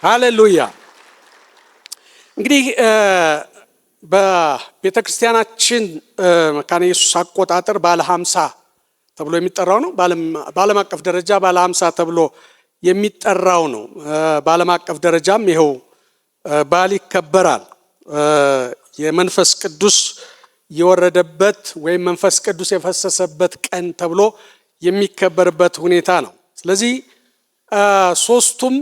ሃሌሉያ። እንግዲህ በቤተክርስቲያናችን መካነ ኢየሱስ አቆጣጠር ባለ 50 ተብሎ የሚጠራው ነው። በዓለም አቀፍ ደረጃ ባለ 50 ተብሎ የሚጠራው ነው። በዓለም አቀፍ ደረጃም ይሄው በዓል ይከበራል። የመንፈስ ቅዱስ የወረደበት ወይም መንፈስ ቅዱስ የፈሰሰበት ቀን ተብሎ የሚከበርበት ሁኔታ ነው። ስለዚህ ሶስቱም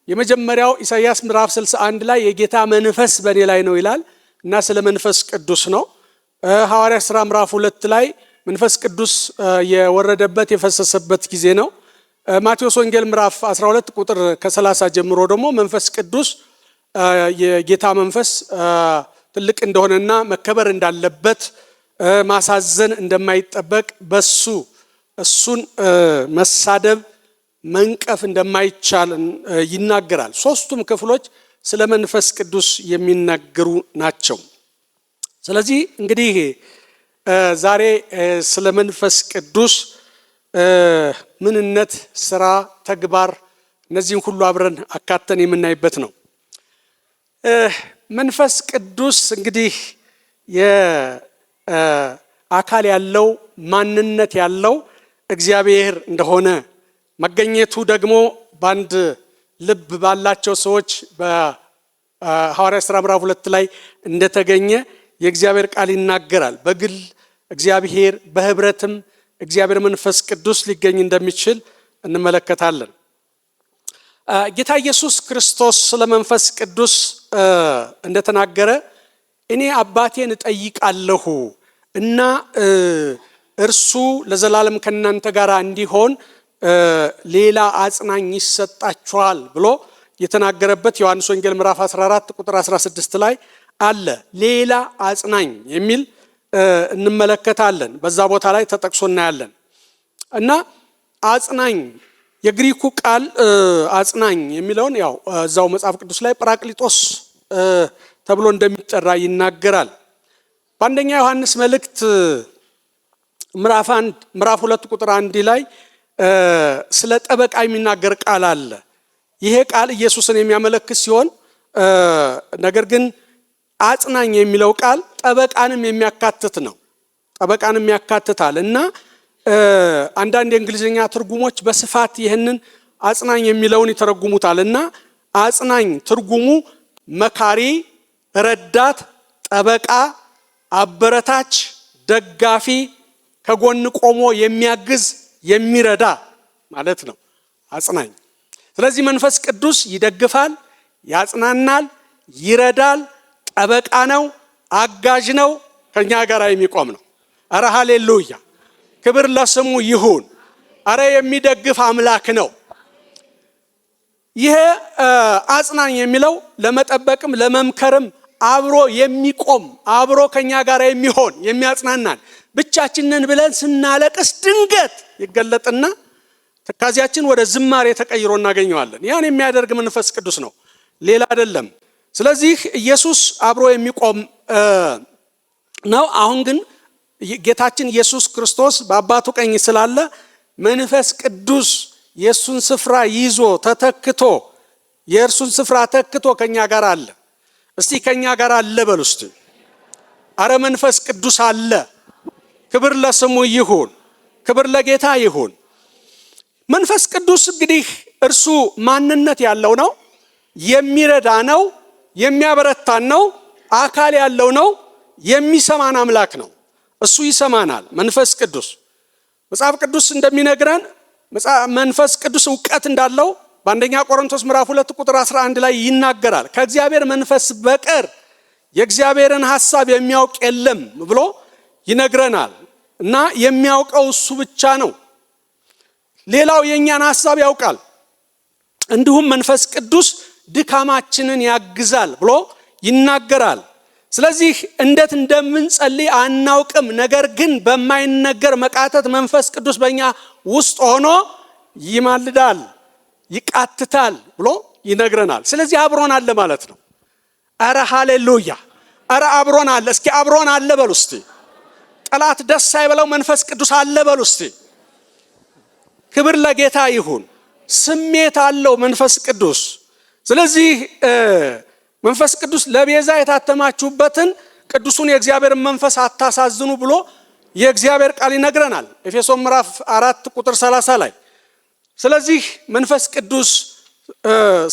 የመጀመሪያው ኢሳይያስ ምዕራፍ 61 ላይ የጌታ መንፈስ በእኔ ላይ ነው ይላል እና ስለ መንፈስ ቅዱስ ነው። ሐዋርያት ሥራ ምዕራፍ 2 ላይ መንፈስ ቅዱስ የወረደበት የፈሰሰበት ጊዜ ነው። ማቴዎስ ወንጌል ምዕራፍ 12 ቁጥር ከ30 ጀምሮ ደግሞ መንፈስ ቅዱስ የጌታ መንፈስ ትልቅ እንደሆነና መከበር እንዳለበት ማሳዘን እንደማይጠበቅ እሱን መሳደብ መንቀፍ እንደማይቻል ይናገራል። ሶስቱም ክፍሎች ስለ መንፈስ ቅዱስ የሚናገሩ ናቸው። ስለዚህ እንግዲህ ዛሬ ስለ መንፈስ ቅዱስ ምንነት፣ ስራ፣ ተግባር እነዚህን ሁሉ አብረን አካተን የምናይበት ነው። መንፈስ ቅዱስ እንግዲህ የአካል ያለው ማንነት ያለው እግዚአብሔር እንደሆነ መገኘቱ ደግሞ በአንድ ልብ ባላቸው ሰዎች በሐዋርያት ሥራ ምዕራፍ 2 ላይ እንደተገኘ የእግዚአብሔር ቃል ይናገራል። በግል እግዚአብሔር በህብረትም እግዚአብሔር መንፈስ ቅዱስ ሊገኝ እንደሚችል እንመለከታለን። ጌታ ኢየሱስ ክርስቶስ ስለ መንፈስ ቅዱስ እንደተናገረ እኔ አባቴን እጠይቃለሁ እና እርሱ ለዘላለም ከእናንተ ጋር እንዲሆን ሌላ አጽናኝ ይሰጣችኋል ብሎ የተናገረበት ዮሐንስ ወንጌል ምዕራፍ 14 ቁጥር 16 ላይ አለ። ሌላ አጽናኝ የሚል እንመለከታለን። በዛ ቦታ ላይ ተጠቅሶ እናያለን። እና አጽናኝ የግሪኩ ቃል አጽናኝ የሚለውን ያው እዛው መጽሐፍ ቅዱስ ላይ ጰራቅሊጦስ ተብሎ እንደሚጠራ ይናገራል። በአንደኛ ዮሐንስ መልእክት ምዕራፍ 2 ቁጥር 1 ላይ ስለ ጠበቃ የሚናገር ቃል አለ። ይሄ ቃል ኢየሱስን የሚያመለክት ሲሆን ነገር ግን አጽናኝ የሚለው ቃል ጠበቃንም የሚያካትት ነው። ጠበቃንም ያካትታል እና አንዳንድ የእንግሊዝኛ ትርጉሞች በስፋት ይህንን አጽናኝ የሚለውን ይተረጉሙታል እና አጽናኝ ትርጉሙ መካሪ፣ ረዳት፣ ጠበቃ፣ አበረታች፣ ደጋፊ፣ ከጎን ቆሞ የሚያግዝ የሚረዳ ማለት ነው አጽናኝ። ስለዚህ መንፈስ ቅዱስ ይደግፋል፣ ያጽናናል፣ ይረዳል፣ ጠበቃ ነው፣ አጋዥ ነው፣ ከኛ ጋር የሚቆም ነው። አረ ሃሌሉያ፣ ክብር ለስሙ ይሁን። አረ የሚደግፍ አምላክ ነው። ይሄ አጽናኝ የሚለው ለመጠበቅም ለመምከርም አብሮ የሚቆም አብሮ ከኛ ጋር የሚሆን የሚያጽናናን፣ ብቻችንን ብለን ስናለቅስ ድንገት ይገለጥና ትካዜያችን ወደ ዝማሬ ተቀይሮ እናገኘዋለን። ያን የሚያደርግ መንፈስ ቅዱስ ነው፣ ሌላ አይደለም። ስለዚህ ኢየሱስ አብሮ የሚቆም ነው። አሁን ግን ጌታችን ኢየሱስ ክርስቶስ በአባቱ ቀኝ ስላለ መንፈስ ቅዱስ የእሱን ስፍራ ይዞ ተተክቶ የእርሱን ስፍራ ተክቶ ከኛ ጋር አለ። እስቲ ከኛ ጋር አለ በሉ እስቲ። አረ መንፈስ ቅዱስ አለ። ክብር ለስሙ ይሁን፣ ክብር ለጌታ ይሁን። መንፈስ ቅዱስ እንግዲህ እርሱ ማንነት ያለው ነው፣ የሚረዳ ነው፣ የሚያበረታን ነው፣ አካል ያለው ነው፣ የሚሰማን አምላክ ነው። እሱ ይሰማናል። መንፈስ ቅዱስ መጽሐፍ ቅዱስ እንደሚነግረን መንፈስ ቅዱስ እውቀት እንዳለው በአንደኛ ቆሮንቶስ ምዕራፍ 2 ቁጥር 11 ላይ ይናገራል። ከእግዚአብሔር መንፈስ በቀር የእግዚአብሔርን ሐሳብ የሚያውቅ የለም ብሎ ይነግረናል። እና የሚያውቀው እሱ ብቻ ነው። ሌላው የኛን ሐሳብ ያውቃል። እንዲሁም መንፈስ ቅዱስ ድካማችንን ያግዛል ብሎ ይናገራል። ስለዚህ እንዴት እንደምንጸልይ አናውቅም፣ ነገር ግን በማይነገር መቃተት መንፈስ ቅዱስ በእኛ ውስጥ ሆኖ ይማልዳል፣ ይቃትታል ብሎ ይነግረናል። ስለዚህ አብሮን አለ ማለት ነው። አረ ሃሌሉያ፣ አረ አብሮን አለ። እስኪ አብሮን አለ በሉ እስቲ። ጠላት ደስ አይበለው፣ መንፈስ ቅዱስ አለ በሉ እስቲ። ክብር ለጌታ ይሁን። ስሜት አለው መንፈስ ቅዱስ። ስለዚህ መንፈስ ቅዱስ ለቤዛ የታተማችሁበትን ቅዱሱን የእግዚአብሔርን መንፈስ አታሳዝኑ ብሎ የእግዚአብሔር ቃል ይነግረናል ኤፌሶን ምዕራፍ 4 ቁጥር 30 ላይ። ስለዚህ መንፈስ ቅዱስ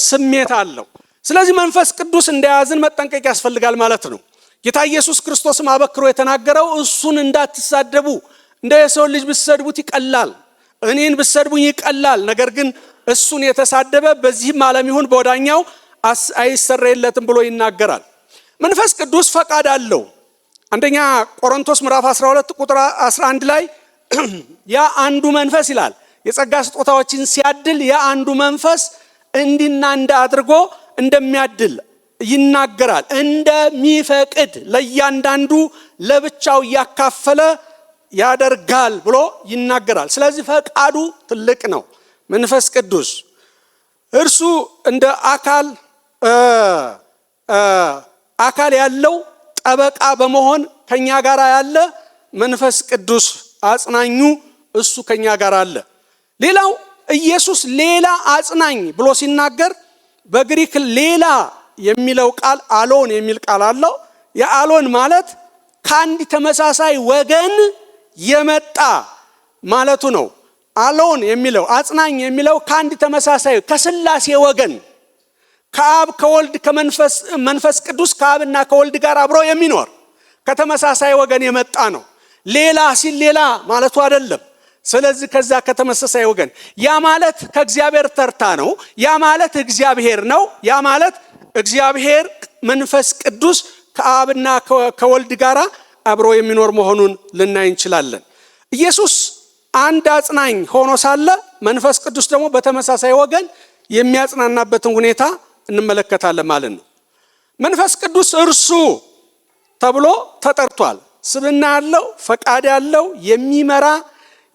ስሜት አለው። ስለዚህ መንፈስ ቅዱስ እንደያዝን መጠንቀቅ ያስፈልጋል ማለት ነው። ጌታ ኢየሱስ ክርስቶስም አበክሮ የተናገረው እሱን እንዳትሳደቡ፣ እንደ የሰው ልጅ ብትሰድቡት ይቀላል፣ እኔን ብትሰድቡኝ ይቀላል፣ ነገር ግን እሱን የተሳደበ በዚህም ዓለም ይሁን በወዳኛው አይሰረይለትም ብሎ ይናገራል። መንፈስ ቅዱስ ፈቃድ አለው። አንደኛ ቆሮንቶስ ምዕራፍ 12 ቁጥር 11 ላይ ያ አንዱ መንፈስ ይላል የጸጋ ስጦታዎችን ሲያድል ያ አንዱ መንፈስ እንዲና እንደ አድርጎ እንደሚያድል ይናገራል። እንደሚፈቅድ ለእያንዳንዱ ለብቻው እያካፈለ ያደርጋል ብሎ ይናገራል። ስለዚህ ፈቃዱ ትልቅ ነው። መንፈስ ቅዱስ እርሱ እንደ አካል ያለው ጠበቃ በመሆን ከኛ ጋር ያለ መንፈስ ቅዱስ አጽናኙ እሱ ከኛ ጋር አለ። ሌላው ኢየሱስ ሌላ አጽናኝ ብሎ ሲናገር በግሪክ ሌላ የሚለው ቃል አሎን የሚል ቃል አለው። የአሎን ማለት ከአንድ ተመሳሳይ ወገን የመጣ ማለቱ ነው። አሎን የሚለው አጽናኝ የሚለው ከአንድ ተመሳሳይ ከስላሴ ወገን ከአብ ከወልድ ከመንፈስ ቅዱስ ከአብና ከወልድ ጋር አብሮ የሚኖር ከተመሳሳይ ወገን የመጣ ነው። ሌላ ሲል ሌላ ማለቱ አይደለም። ስለዚህ ከዛ ከተመሳሳይ ወገን ያ ማለት ከእግዚአብሔር ተርታ ነው። ያ ማለት እግዚአብሔር ነው። ያ ማለት እግዚአብሔር መንፈስ ቅዱስ ከአብና ከወልድ ጋር አብሮ የሚኖር መሆኑን ልናይ እንችላለን። ኢየሱስ አንድ አጽናኝ ሆኖ ሳለ መንፈስ ቅዱስ ደግሞ በተመሳሳይ ወገን የሚያጽናናበትን ሁኔታ እንመለከታለን ማለት ነው። መንፈስ ቅዱስ እርሱ ተብሎ ተጠርቷል። ስብዕና ያለው፣ ፈቃድ ያለው፣ የሚመራ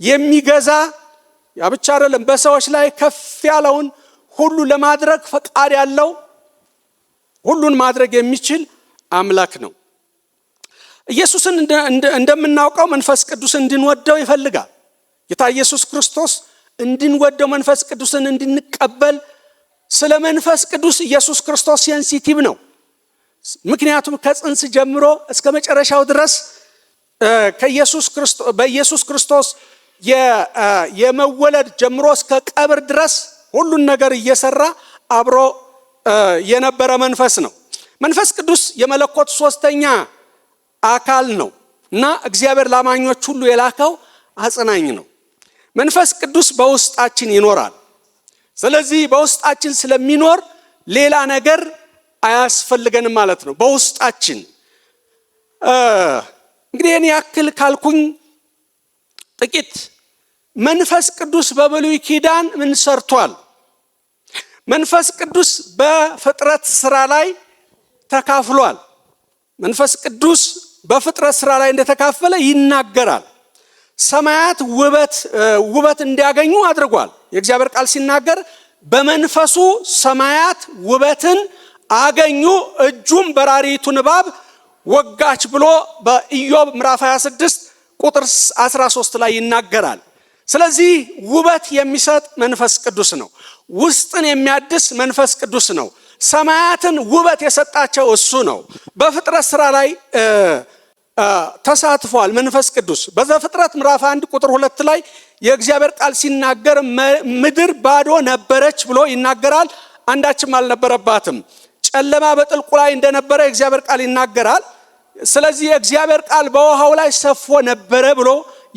የሚገዛ፣ ያ ብቻ አይደለም፣ በሰዎች ላይ ከፍ ያለውን ሁሉ ለማድረግ ፈቃድ ያለው፣ ሁሉን ማድረግ የሚችል አምላክ ነው። ኢየሱስን እንደምናውቀው መንፈስ ቅዱስን እንድንወደው ይፈልጋል። ጌታ ኢየሱስ ክርስቶስ እንድንወደው መንፈስ ቅዱስን እንድንቀበል ስለ መንፈስ ቅዱስ ኢየሱስ ክርስቶስ ሴንሲቲቭ ነው። ምክንያቱም ከጽንስ ጀምሮ እስከ መጨረሻው ድረስ በኢየሱስ ክርስቶስ የመወለድ ጀምሮ እስከ ቀብር ድረስ ሁሉን ነገር እየሰራ አብሮ የነበረ መንፈስ ነው። መንፈስ ቅዱስ የመለኮት ሶስተኛ አካል ነው እና እግዚአብሔር ላማኞች ሁሉ የላከው አጽናኝ ነው። መንፈስ ቅዱስ በውስጣችን ይኖራል። ስለዚህ በውስጣችን ስለሚኖር ሌላ ነገር አያስፈልገንም ማለት ነው። በውስጣችን እንግዲህ እኔ ያክል ካልኩኝ ጥቂት መንፈስ ቅዱስ በብሉይ ኪዳን ምን ሰርቷል? መንፈስ ቅዱስ በፍጥረት ስራ ላይ ተካፍሏል። መንፈስ ቅዱስ በፍጥረት ስራ ላይ እንደተካፈለ ይናገራል። ሰማያት ውበት እንዲያገኙ አድርጓል። የእግዚአብሔር ቃል ሲናገር በመንፈሱ ሰማያት ውበትን አገኙ፣ እጁም በራሪቱን እባብ ወጋች ብሎ በኢዮብ ምዕራፍ 26 ቁጥር 13 ላይ ይናገራል። ስለዚህ ውበት የሚሰጥ መንፈስ ቅዱስ ነው። ውስጥን የሚያድስ መንፈስ ቅዱስ ነው። ሰማያትን ውበት የሰጣቸው እሱ ነው። በፍጥረት ስራ ላይ ተሳትፏል መንፈስ ቅዱስ። በዘፍጥረት ምዕራፍ 1 ቁጥር 2 ላይ የእግዚአብሔር ቃል ሲናገር ምድር ባዶ ነበረች ብሎ ይናገራል። አንዳችም አልነበረባትም። ጨለማ በጥልቁ ላይ እንደነበረ የእግዚአብሔር ቃል ይናገራል። ስለዚህ የእግዚአብሔር ቃል በውሃው ላይ ሰፎ ነበረ ብሎ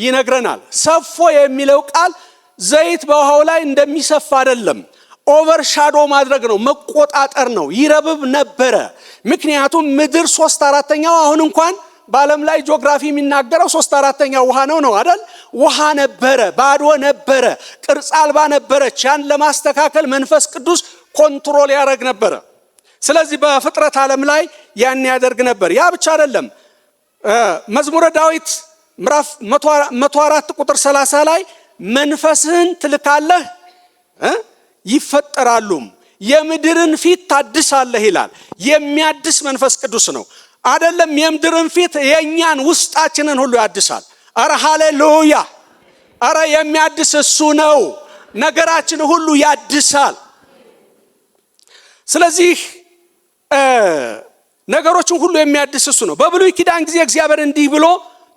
ይነግረናል። ሰፎ የሚለው ቃል ዘይት በውሃው ላይ እንደሚሰፍ አይደለም፣ ኦቨርሻዶ ማድረግ ነው፣ መቆጣጠር ነው። ይረብብ ነበረ። ምክንያቱም ምድር 3/4 አሁን እንኳን በዓለም ላይ ጂኦግራፊ የሚናገረው 3/4 ውሃ ነው አይደል? ውሃ ነበረ፣ ባዶ ነበረ፣ ቅርጽ አልባ ነበረች። ያን ለማስተካከል መንፈስ ቅዱስ ኮንትሮል ያደርግ ነበረ። ስለዚህ በፍጥረት ዓለም ላይ ያን ያደርግ ነበር። ያ ብቻ አይደለም። መዝሙረ ዳዊት ምዕራፍ 104 ቁጥር 30 ላይ መንፈስህን ትልካለህ ይፈጠራሉም፣ የምድርን ፊት ታድሳለህ ይላል። የሚያድስ መንፈስ ቅዱስ ነው። አይደለም የምድርን ፊት የኛን ውስጣችንን ሁሉ ያድሳል። አረ ሃሌሉያ! አረ የሚያድስ እሱ ነው። ነገራችን ሁሉ ያድሳል። ስለዚህ ነገሮችን ሁሉ የሚያድስ እሱ ነው። በብሉይ ኪዳን ጊዜ እግዚአብሔር እንዲህ ብሎ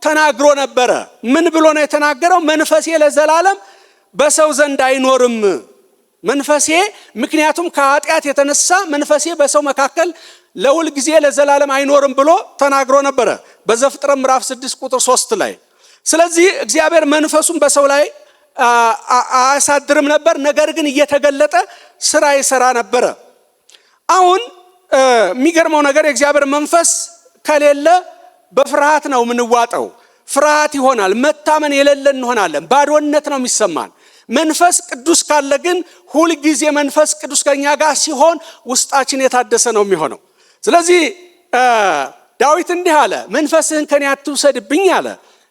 ተናግሮ ነበረ። ምን ብሎ ነው የተናገረው? መንፈሴ ለዘላለም በሰው ዘንድ አይኖርም። መንፈሴ ምክንያቱም ከኃጢአት የተነሳ መንፈሴ በሰው መካከል ለሁል ጊዜ ለዘላለም አይኖርም ብሎ ተናግሮ ነበረ በዘፍጥረት ምዕራፍ 6 ቁጥር 3 ላይ። ስለዚህ እግዚአብሔር መንፈሱን በሰው ላይ አያሳድርም ነበር፣ ነገር ግን እየተገለጠ ስራ ይሰራ ነበረ። አሁን የሚገርመው ነገር የእግዚአብሔር መንፈስ ከሌለ በፍርሃት ነው የምንዋጠው። ፍርሃት ይሆናል፣ መታመን የሌለን እንሆናለን፣ ባዶነት ነው የሚሰማን። መንፈስ ቅዱስ ካለ ግን ሁልጊዜ መንፈስ ቅዱስ ከኛ ጋር ሲሆን ውስጣችን የታደሰ ነው የሚሆነው። ስለዚህ ዳዊት እንዲህ አለ፣ መንፈስህን ከኔ አትውሰድብኝ አለ።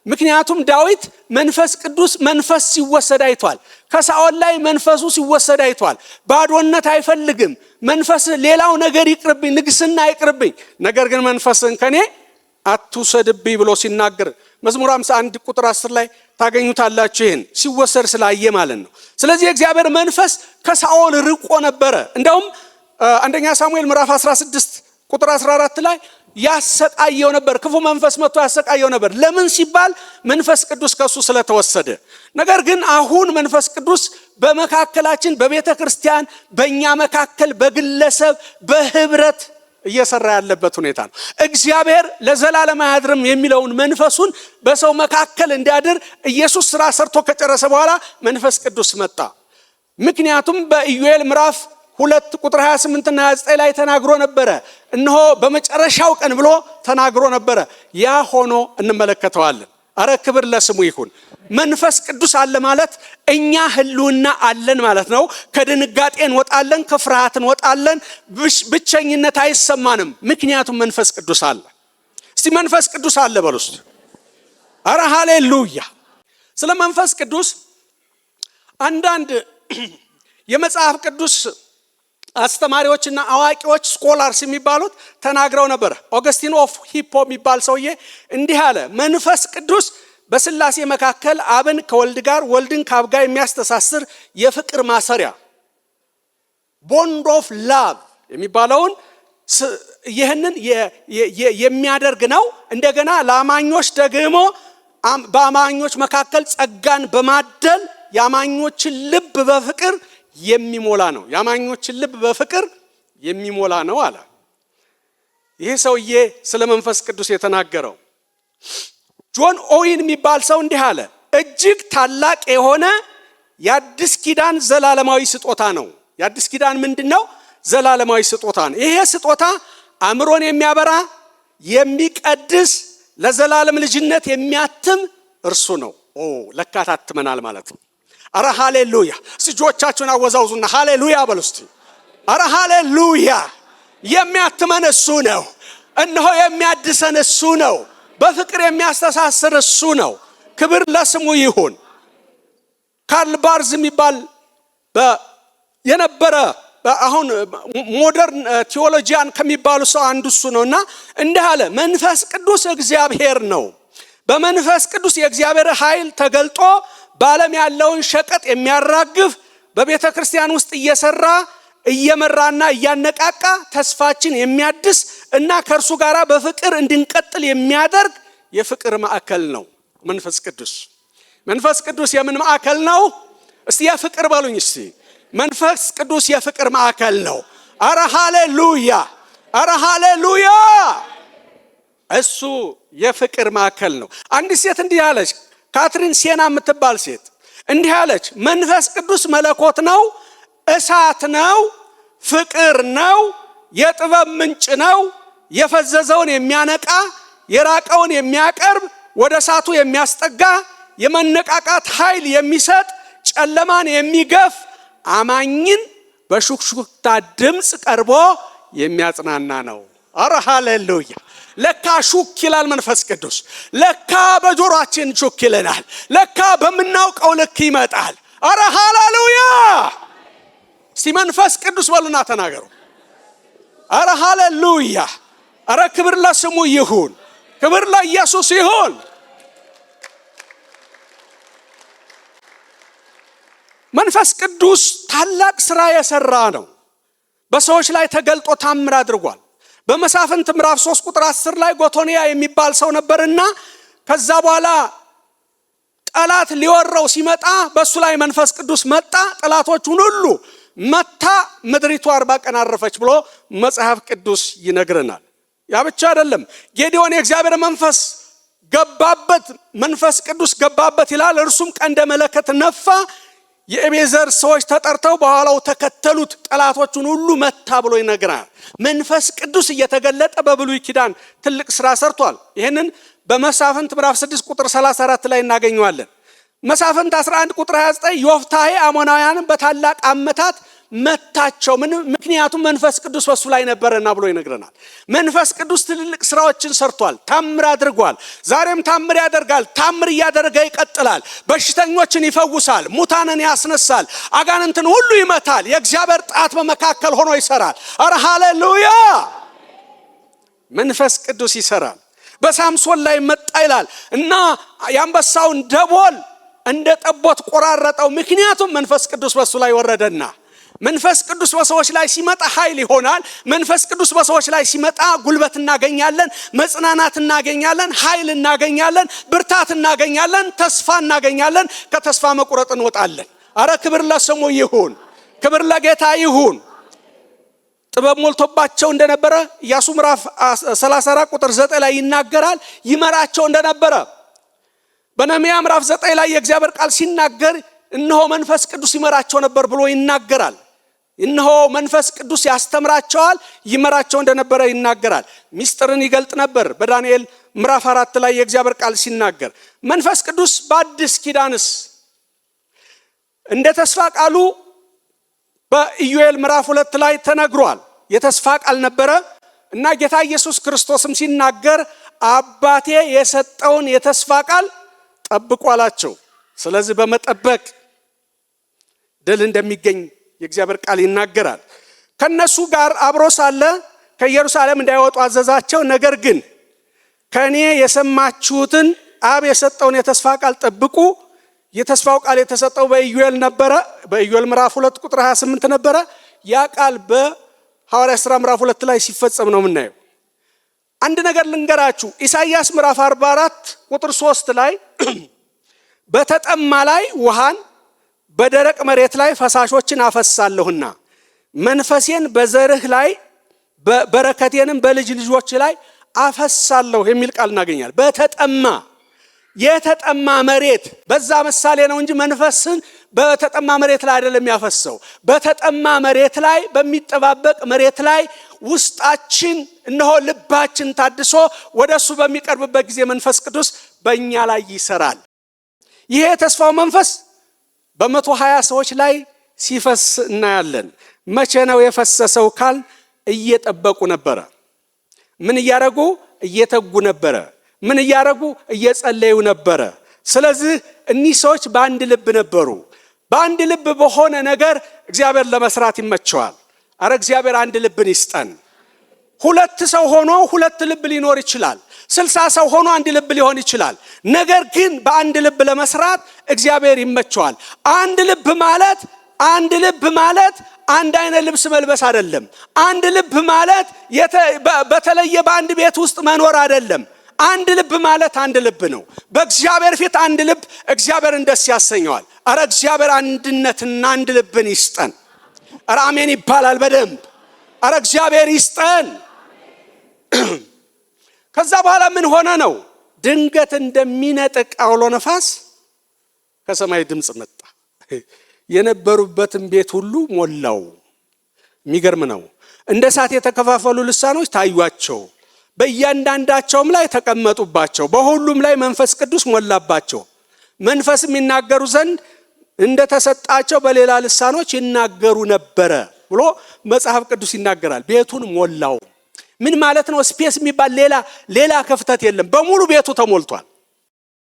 ምክንያቱም ዳዊት መንፈስ ቅዱስ መንፈስ ሲወሰድ አይቷል። ከሳኦል ላይ መንፈሱ ሲወሰድ አይቷል። ባዶነት አይፈልግም። መንፈስህ ሌላው ነገር ይቅርብኝ፣ ንግስና ይቅርብኝ፣ ነገር ግን መንፈስህን ከኔ አትውሰድብኝ ብሎ ሲናገር መዝሙር 51 ቁጥር 10 ላይ ታገኙታላችሁ። ይህን ሲወሰድ ስላየ ማለት ነው። ስለዚህ የእግዚአብሔር መንፈስ ከሳኦል ርቆ ነበረ። እንደውም አንደኛ ሳሙኤል ምዕራፍ 16 ቁጥር 14 ላይ ያሰቃየው ነበር። ክፉ መንፈስ መጥቶ ያሰቃየው ነበር። ለምን ሲባል መንፈስ ቅዱስ ከሱ ስለተወሰደ። ነገር ግን አሁን መንፈስ ቅዱስ በመካከላችን በቤተ ክርስቲያን፣ በእኛ መካከል፣ በግለሰብ፣ በህብረት እየሰራ ያለበት ሁኔታ ነው። እግዚአብሔር ለዘላለም አያድርም የሚለውን መንፈሱን በሰው መካከል እንዲያድር ኢየሱስ ስራ ሰርቶ ከጨረሰ በኋላ መንፈስ ቅዱስ መጣ። ምክንያቱም በኢዩኤል ምዕራፍ 2 ቁጥር 28 እና 29 ላይ ተናግሮ ነበረ። እነሆ በመጨረሻው ቀን ብሎ ተናግሮ ነበረ። ያ ሆኖ እንመለከተዋለን። አረ ክብር ለስሙ ይሁን። መንፈስ ቅዱስ አለ ማለት እኛ ህልውና አለን ማለት ነው። ከድንጋጤ እንወጣለን፣ ከፍርሃት እንወጣለን፣ ብቸኝነት አይሰማንም። ምክንያቱም መንፈስ ቅዱስ አለ። እስቲ መንፈስ ቅዱስ አለ በሉ እስቲ። አረ ሃሌሉያ። ስለ መንፈስ ቅዱስ አንዳንድ የመጽሐፍ ቅዱስ አስተማሪዎችና አዋቂዎች ስኮላርስ የሚባሉት ተናግረው ነበር። ኦገስቲን ኦፍ ሂፖ የሚባል ሰውዬ እንዲህ አለ፣ መንፈስ ቅዱስ በስላሴ መካከል አብን ከወልድ ጋር፣ ወልድን ከአብ ጋር የሚያስተሳስር የፍቅር ማሰሪያ ቦንድ ኦፍ ላቭ የሚባለውን ይህንን የሚያደርግ ነው። እንደገና ለአማኞች ደግሞ በአማኞች መካከል ጸጋን በማደል የአማኞችን ልብ በፍቅር የሚሞላ ነው። የአማኞችን ልብ በፍቅር የሚሞላ ነው አለ። ይህ ሰውዬ ስለ መንፈስ ቅዱስ የተናገረው ጆን ኦዊን የሚባል ሰው እንዲህ አለ፣ እጅግ ታላቅ የሆነ የአዲስ ኪዳን ዘላለማዊ ስጦታ ነው። የአዲስ ኪዳን ምንድነው? ዘላለማዊ ስጦታ ነው። ይሄ ስጦታ አእምሮን የሚያበራ የሚቀድስ ለዘላለም ልጅነት የሚያትም እርሱ ነው። ለካ ታትመናል ማለት ነው። አረ ሃሌሉያ። እጆቻችሁን አወዛውዙና ሃሌሉያ በሉ እስቲ። አረ ሃሌሉያ። የሚያትመን እሱ ነው። እነሆ የሚያድሰን እሱ ነው። በፍቅር የሚያስተሳስር እሱ ነው። ክብር ለስሙ ይሁን። ካርል ባርዝ የሚባል የነበረ አሁን ሞደርን ቴዎሎጂያን ከሚባሉ ሰው አንዱ እሱ ነውና እንዲህ አለ፣ መንፈስ ቅዱስ እግዚአብሔር ነው። በመንፈስ ቅዱስ የእግዚአብሔር ኃይል ተገልጦ በዓለም ያለውን ሸቀጥ የሚያራግፍ በቤተ ክርስቲያን ውስጥ እየሰራ እየመራና እያነቃቃ ተስፋችን የሚያድስ እና ከእርሱ ጋር በፍቅር እንድንቀጥል የሚያደርግ የፍቅር ማዕከል ነው መንፈስ ቅዱስ። መንፈስ ቅዱስ የምን ማዕከል ነው? እስቲ የፍቅር በሉኝ እስቲ። መንፈስ ቅዱስ የፍቅር ማዕከል ነው። አረ ሃሌሉያ፣ አረ ሃሌሉያ። እሱ የፍቅር ማዕከል ነው። አንዲት ሴት እንዲህ አለች፣ ካትሪን ሴና የምትባል ሴት እንዲህ አለች፣ መንፈስ ቅዱስ መለኮት ነው፣ እሳት ነው፣ ፍቅር ነው፣ የጥበብ ምንጭ ነው፣ የፈዘዘውን የሚያነቃ የራቀውን የሚያቀርብ ወደ እሳቱ የሚያስጠጋ የመነቃቃት ኃይል የሚሰጥ ጨለማን የሚገፍ አማኝን በሹክሹክታ ድምፅ ቀርቦ የሚያጽናና ነው። አረ ሃሌሉያ። ለካ ሹክ ይላል መንፈስ ቅዱስ። ለካ በጆሮአችን ሹክ ይለናል። ለካ በምናውቀው ልክ ይመጣል። አረ ሃሌሉያ። እስቲ መንፈስ ቅዱስ በሉና ተናገሩ። አረ ሃሌሉያ። አረ ክብር ለስሙ ይሁን፣ ክብር ለኢየሱስ ይሁን። መንፈስ ቅዱስ ታላቅ ስራ የሰራ ነው። በሰዎች ላይ ተገልጦ ታምር አድርጓል። በመሳፍንት ምዕራፍ 3 ቁጥር 10 ላይ ጎቶንያ የሚባል ሰው ነበርና ከዛ በኋላ ጠላት ሊወረው ሲመጣ በሱ ላይ መንፈስ ቅዱስ መጣ፣ ጠላቶቹን ሁሉ መታ፣ ምድሪቱ 40 ቀን አረፈች ብሎ መጽሐፍ ቅዱስ ይነግረናል። ያ ብቻ አይደለም፣ ጌዲዮን የእግዚአብሔር መንፈስ ገባበት፣ መንፈስ ቅዱስ ገባበት ይላል። እርሱም ቀንደ መለከት ነፋ፣ የኤቤዘር ሰዎች ተጠርተው በኋላው ተከተሉት፣ ጠላቶቹን ሁሉ መታ ብሎ ይነግራል። መንፈስ ቅዱስ እየተገለጠ በብሉይ ኪዳን ትልቅ ስራ ሰርቷል። ይሄንን በመሳፍንት ምዕራፍ 6 ቁጥር 34 ላይ እናገኘዋለን። መሳፍንት 11 ቁጥር 29 ዮፍታሔ አሞናውያንን በታላቅ አመታት መታቸው፣ ምክንያቱም መንፈስ ቅዱስ በሱ ላይ ነበረና ብሎ ይነግረናል። መንፈስ ቅዱስ ትልልቅ ስራዎችን ሰርቷል፣ ታምር አድርጓል። ዛሬም ታምር ያደርጋል፣ ታምር እያደረገ ይቀጥላል። በሽተኞችን ይፈውሳል፣ ሙታንን ያስነሳል፣ አጋንንትን ሁሉ ይመታል። የእግዚአብሔር ጣት በመካከል ሆኖ ይሰራል። አረ ሃሌሉያ! መንፈስ ቅዱስ ይሰራል። በሳምሶን ላይ መጣ ይላል እና የአንበሳውን ደቦል እንደ ጠቦት ቆራረጠው፣ ምክንያቱም መንፈስ ቅዱስ በሱ ላይ ወረደና። መንፈስ ቅዱስ በሰዎች ላይ ሲመጣ ኃይል ይሆናል። መንፈስ ቅዱስ በሰዎች ላይ ሲመጣ ጉልበት እናገኛለን፣ መጽናናት እናገኛለን፣ ኃይል እናገኛለን፣ ብርታት እናገኛለን፣ ተስፋ እናገኛለን። ከተስፋ መቁረጥ እንወጣለን። አረ ክብር ለስሙ ይሁን፣ ክብር ለጌታ ይሁን። ጥበብ ሞልቶባቸው እንደነበረ ኢያሱ ምዕራፍ 34 ቁጥር 9 ላይ ይናገራል። ይመራቸው እንደነበረ በነህምያ ምዕራፍ 9 ላይ የእግዚአብሔር ቃል ሲናገር እነሆ መንፈስ ቅዱስ ይመራቸው ነበር ብሎ ይናገራል። እነሆ መንፈስ ቅዱስ ያስተምራቸዋል፣ ይመራቸው እንደነበረ ይናገራል። ሚስጥርን ይገልጥ ነበር። በዳንኤል ምዕራፍ 4 ላይ የእግዚአብሔር ቃል ሲናገር መንፈስ ቅዱስ በአዲስ ኪዳንስ እንደ ተስፋ ቃሉ በኢዩኤል ምዕራፍ 2 ላይ ተነግሯል። የተስፋ ቃል ነበረ እና ጌታ ኢየሱስ ክርስቶስም ሲናገር አባቴ የሰጠውን የተስፋ ቃል ጠብቁ አላቸው። ስለዚህ በመጠበቅ ድል እንደሚገኝ የእግዚአብሔር ቃል ይናገራል። ከነሱ ጋር አብሮ ሳለ ከኢየሩሳሌም እንዳይወጡ አዘዛቸው። ነገር ግን ከኔ የሰማችሁትን አብ የሰጠውን የተስፋ ቃል ጠብቁ። የተስፋው ቃል የተሰጠው በኢዩኤል ነበረ። በኢዩኤል ምዕራፍ 2 ቁጥር 28 ነበረ። ያ ቃል በሐዋርያት ሥራ ምዕራፍ 2 ላይ ሲፈጸም ነው የምናየው። አንድ ነገር ልንገራችሁ። ኢሳይያስ ምዕራፍ 44 ቁጥር 3 ላይ በተጠማ ላይ ውሃን በደረቅ መሬት ላይ ፈሳሾችን አፈሳለሁና መንፈሴን በዘርህ ላይ በረከቴንም በልጅ ልጆች ላይ አፈሳለሁ የሚል ቃል እናገኛለን። በተጠማ የተጠማ መሬት በዛ ምሳሌ ነው እንጂ መንፈስን በተጠማ መሬት ላይ አይደለም ያፈሰው። በተጠማ መሬት ላይ በሚጠባበቅ መሬት ላይ ውስጣችን እነሆ ልባችን ታድሶ ወደሱ በሚቀርብበት ጊዜ መንፈስ ቅዱስ በእኛ ላይ ይሰራል። ይሄ የተስፋው መንፈስ በ120 ሰዎች ላይ ሲፈስ እናያለን። መቼ ነው የፈሰሰው ካል እየጠበቁ ነበረ። ምን እያረጉ? እየተጉ ነበረ። ምን እያረጉ? እየጸለዩ ነበረ። ስለዚህ እኒህ ሰዎች በአንድ ልብ ነበሩ። በአንድ ልብ በሆነ ነገር እግዚአብሔር ለመስራት ይመቸዋል። አረ እግዚአብሔር አንድ ልብን ይስጠን። 2 ሰው ሆኖ 2 ልብ ሊኖር ይችላል። 60 ሰው ሆኖ አንድ ልብ ሊሆን ይችላል። ነገር ግን በአንድ ልብ ለመስራት እግዚአብሔር ይመቸዋል። አንድ ልብ ማለት አንድ አይነት ልብስ መልበስ አይደለም። አንድ ልብ ማለት በተለየ በአንድ ቤት ውስጥ መኖር አይደለም። አንድ ልብ ማለት አንድ ልብ ነው። በእግዚአብሔር ፊት አንድ ልብ እግዚአብሔርን ደስ ያሰኘዋል። አረ እግዚአብሔር አንድነትና አንድ ልብን ይስጠን። አረ አሜን ይባላል በደንብ። አረ እግዚአብሔር ይስጠን። ከዛ በኋላ ምን ሆነ ነው? ድንገት እንደሚነጥቅ አውሎ ነፋስ ከሰማይ ድምፅ መጣ። የነበሩበትን ቤት ሁሉ ሞላው። የሚገርም ነው። እንደ እሳት የተከፋፈሉ ልሳኖች ታዩአቸው፣ በእያንዳንዳቸውም ላይ ተቀመጡባቸው። በሁሉም ላይ መንፈስ ቅዱስ ሞላባቸው። መንፈስም ይናገሩ ዘንድ እንደተሰጣቸው በሌላ ልሳኖች ይናገሩ ነበረ ብሎ መጽሐፍ ቅዱስ ይናገራል። ቤቱን ሞላው። ምን ማለት ነው? ስፔስ የሚባል ሌላ ክፍተት የለም። በሙሉ ቤቱ ተሞልቷል።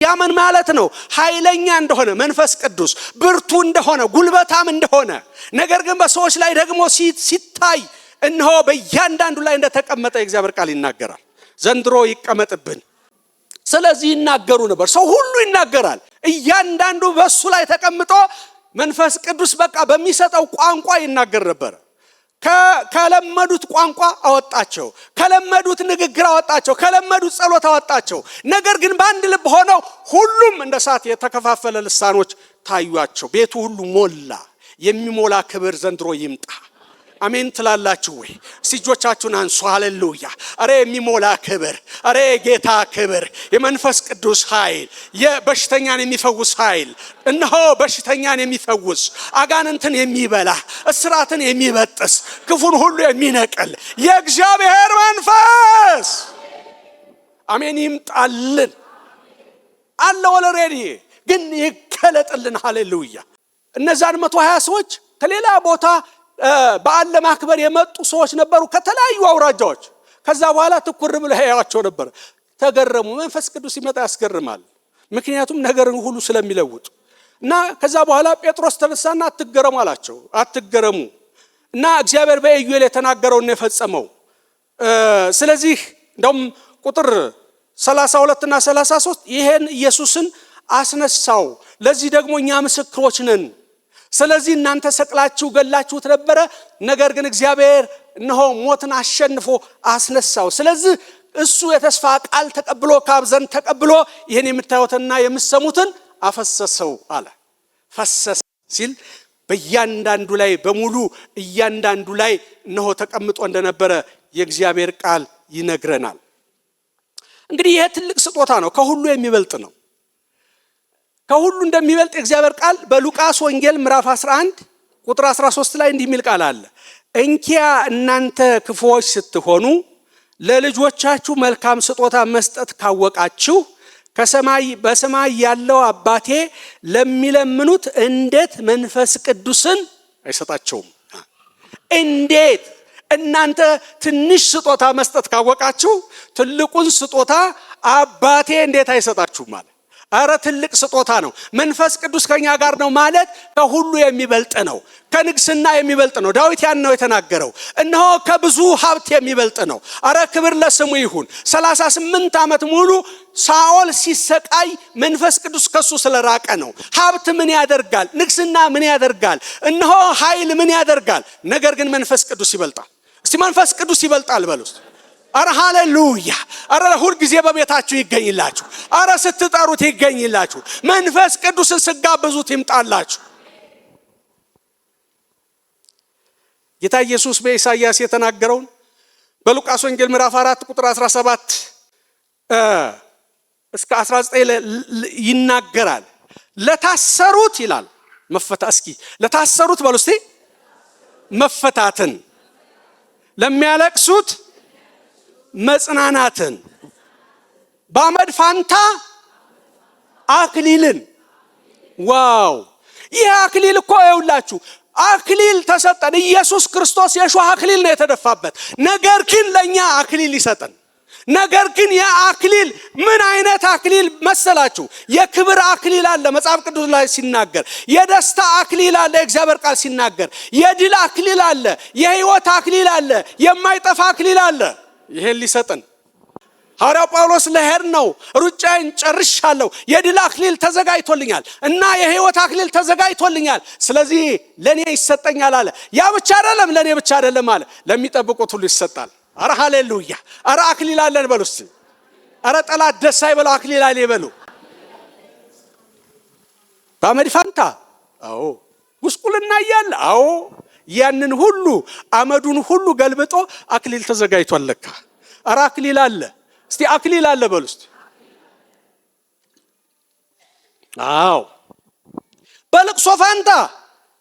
ያ ምን ማለት ነው? ኃይለኛ እንደሆነ መንፈስ ቅዱስ ብርቱ እንደሆነ ጉልበታም እንደሆነ፣ ነገር ግን በሰዎች ላይ ደግሞ ሲታይ እነሆ በእያንዳንዱ ላይ እንደተቀመጠ የእግዚአብሔር ቃል ይናገራል። ዘንድሮ ይቀመጥብን። ስለዚህ ይናገሩ ነበር። ሰው ሁሉ ይናገራል። እያንዳንዱ በሱ ላይ ተቀምጦ መንፈስ ቅዱስ በቃ በሚሰጠው ቋንቋ ይናገር ነበር። ከለመዱት ቋንቋ አወጣቸው፣ ከለመዱት ንግግር አወጣቸው፣ ከለመዱት ጸሎት አወጣቸው። ነገር ግን በአንድ ልብ ሆነው ሁሉም እንደ እሳት የተከፋፈለ ልሳኖች ታዩአቸው። ቤቱ ሁሉ ሞላ። የሚሞላ ክብር ዘንድሮ ይምጣ። አሜን ትላላችሁ ወይ? እጆቻችሁን አንሱ። ሃሌሉያ! አሬ የሚሞላ ክብር፣ አሬ ጌታ ክብር፣ የመንፈስ ቅዱስ ኃይል፣ የበሽተኛን የሚፈውስ ኃይል፣ እነሆ በሽተኛን የሚፈውስ፣ አጋንንትን የሚበላ፣ እስራትን የሚበጥስ፣ ክፉን ሁሉ የሚነቅል የእግዚአብሔር መንፈስ አሜን ይምጣልን አለ። ኦልሬዲ ግን ይከለጥልን። ሃሌሉያ! እነዛን 120 ሰዎች ከሌላ ቦታ በዓል ለማክበር የመጡ ሰዎች ነበሩ፣ ከተለያዩ አውራጃዎች። ከዛ በኋላ ትኩር ብለው ያያቸው ነበር፣ ተገረሙ። መንፈስ ቅዱስ ሲመጣ ያስገርማል፣ ምክንያቱም ነገርን ሁሉ ስለሚለውጥ። እና ከዛ በኋላ ጴጥሮስ ተነሳና አትገረሙ አላቸው። አትገረሙ እና እግዚአብሔር በኢዩኤል የተናገረውን ነው የፈጸመው። ስለዚህ እንደውም ቁጥር 32 እና 33 ይሄን ኢየሱስን አስነሳው፣ ለዚህ ደግሞ እኛ ምስክሮች ነን። ስለዚህ እናንተ ሰቅላችሁ ገላችሁት ነበረ፣ ነገር ግን እግዚአብሔር እነሆ ሞትን አሸንፎ አስነሳው። ስለዚህ እሱ የተስፋ ቃል ተቀብሎ ከአብ ዘንድ ተቀብሎ ይህን የምታዩትና የምትሰሙትን አፈሰሰው አለ። ፈሰሰ ሲል በእያንዳንዱ ላይ በሙሉ እያንዳንዱ ላይ እነሆ ተቀምጦ እንደነበረ የእግዚአብሔር ቃል ይነግረናል። እንግዲህ ይሄ ትልቅ ስጦታ ነው፣ ከሁሉ የሚበልጥ ነው። ከሁሉ እንደሚበልጥ የእግዚአብሔር ቃል በሉቃስ ወንጌል ምዕራፍ 11 ቁጥር 13 ላይ እንዲህ የሚል ቃል አለ። እንኪያ እናንተ ክፉዎች ስትሆኑ ለልጆቻችሁ መልካም ስጦታ መስጠት ካወቃችሁ በሰማይ ያለው አባቴ ለሚለምኑት እንዴት መንፈስ ቅዱስን አይሰጣቸውም? እንዴት እናንተ ትንሽ ስጦታ መስጠት ካወቃችሁ ትልቁን ስጦታ አባቴ እንዴት አይሰጣችሁም ማለት? አረ ትልቅ ስጦታ ነው። መንፈስ ቅዱስ ከኛ ጋር ነው ማለት ከሁሉ የሚበልጥ ነው፣ ከንግስና የሚበልጥ ነው። ዳዊት ያን ነው የተናገረው። እነሆ ከብዙ ሀብት የሚበልጥ ነው። አረ ክብር ለስሙ ይሁን። 38 ዓመት ሙሉ ሳኦል ሲሰቃይ መንፈስ ቅዱስ ከሱ ስለራቀ ነው። ሀብት ምን ያደርጋል? ንግስና ምን ያደርጋል? እነሆ ኃይል ምን ያደርጋል? ነገር ግን መንፈስ ቅዱስ ይበልጣል። እስቲ መንፈስ ቅዱስ ይበልጣል በሉት። አረ ሃሌሉያ! አረ ሁል ጊዜ በቤታችሁ ይገኝላችሁ። አረ ስትጠሩት ይገኝላችሁ። መንፈስ ቅዱስን ስጋብዙት ይምጣላችሁ። ጌታ ኢየሱስ በኢሳይያስ የተናገረውን በሉቃስ ወንጌል ምዕራፍ 4 ቁጥር 17 እስከ 19 ይናገራል። ለታሰሩት ይላል እስኪ ለታሰሩት በሉ እስቲ መፈታትን፣ ለሚያለቅሱት መጽናናትን፣ በአመድ ፋንታ አክሊልን። ዋው! ይህ አክሊል እኮ ይውላችሁ አክሊል ተሰጠን። ኢየሱስ ክርስቶስ የሾህ አክሊል ነው የተደፋበት። ነገር ግን ለኛ አክሊል ይሰጠን። ነገር ግን ያ አክሊል ምን አይነት አክሊል መሰላችሁ? የክብር አክሊል አለ መጽሐፍ ቅዱስ ላይ ሲናገር፣ የደስታ አክሊል አለ የእግዚአብሔር ቃል ሲናገር፣ የድል አክሊል አለ፣ የህይወት አክሊል አለ፣ የማይጠፋ አክሊል አለ። ይሄን ሊሰጠን ሐዋርያው ጳውሎስ ለሄድ ነው ሩጫዬን ጨርሻለሁ፣ የድል አክሊል ተዘጋጅቶልኛል እና የህይወት አክሊል ተዘጋጅቶልኛል፣ ስለዚህ ለኔ ይሰጠኛል አለ። ያ ብቻ አይደለም፣ ለኔ ብቻ አይደለም አለ፣ ለሚጠብቁት ሁሉ ይሰጣል። አረ ሃሌሉያ! አረ አክሊል አለን በሉ እስቲ። አረ ጠላት ደስ አይበለው፣ አክሊል አለ ይበሉ። በአመድ ፋንታ አዎ፣ ጉስቁልና እያለ አዎ፣ ያንን ሁሉ አመዱን ሁሉ ገልብጦ አክሊል ተዘጋጅቷል ለካ። አረ አክሊል አለ እስቲ፣ አክሊል አለ በሉ እስቲ። አዎ፣ በልቅሶ ፋንታ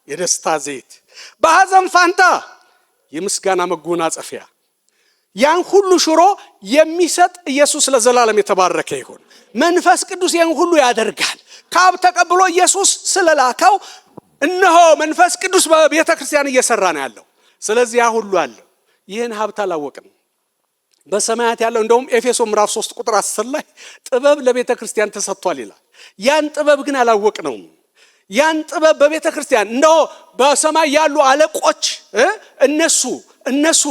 የደስታ ዘይት፣ በሐዘን ፋንታ የምስጋና መጎናጸፊያ፣ ያን ሁሉ ሽሮ የሚሰጥ ኢየሱስ ለዘላለም የተባረከ ይሁን። መንፈስ ቅዱስ ያን ሁሉ ያደርጋል። ከአብ ተቀብሎ ኢየሱስ ስለላከው እነሆ መንፈስ ቅዱስ በቤተ ክርስቲያን እየሰራ ነው ያለው። ስለዚህ ያ ሁሉ አለ። ይህን ሀብት አላወቅንም። በሰማያት ያለው እንደውም ኤፌሶን ምዕራፍ 3 ቁጥር 10 ላይ ጥበብ ለቤተ ክርስቲያን ተሰጥቷል ይላል። ያን ጥበብ ግን አላወቅነውም። ያን ጥበብ በቤተ ክርስቲያን እንደው በሰማይ ያሉ አለቆች እነሱ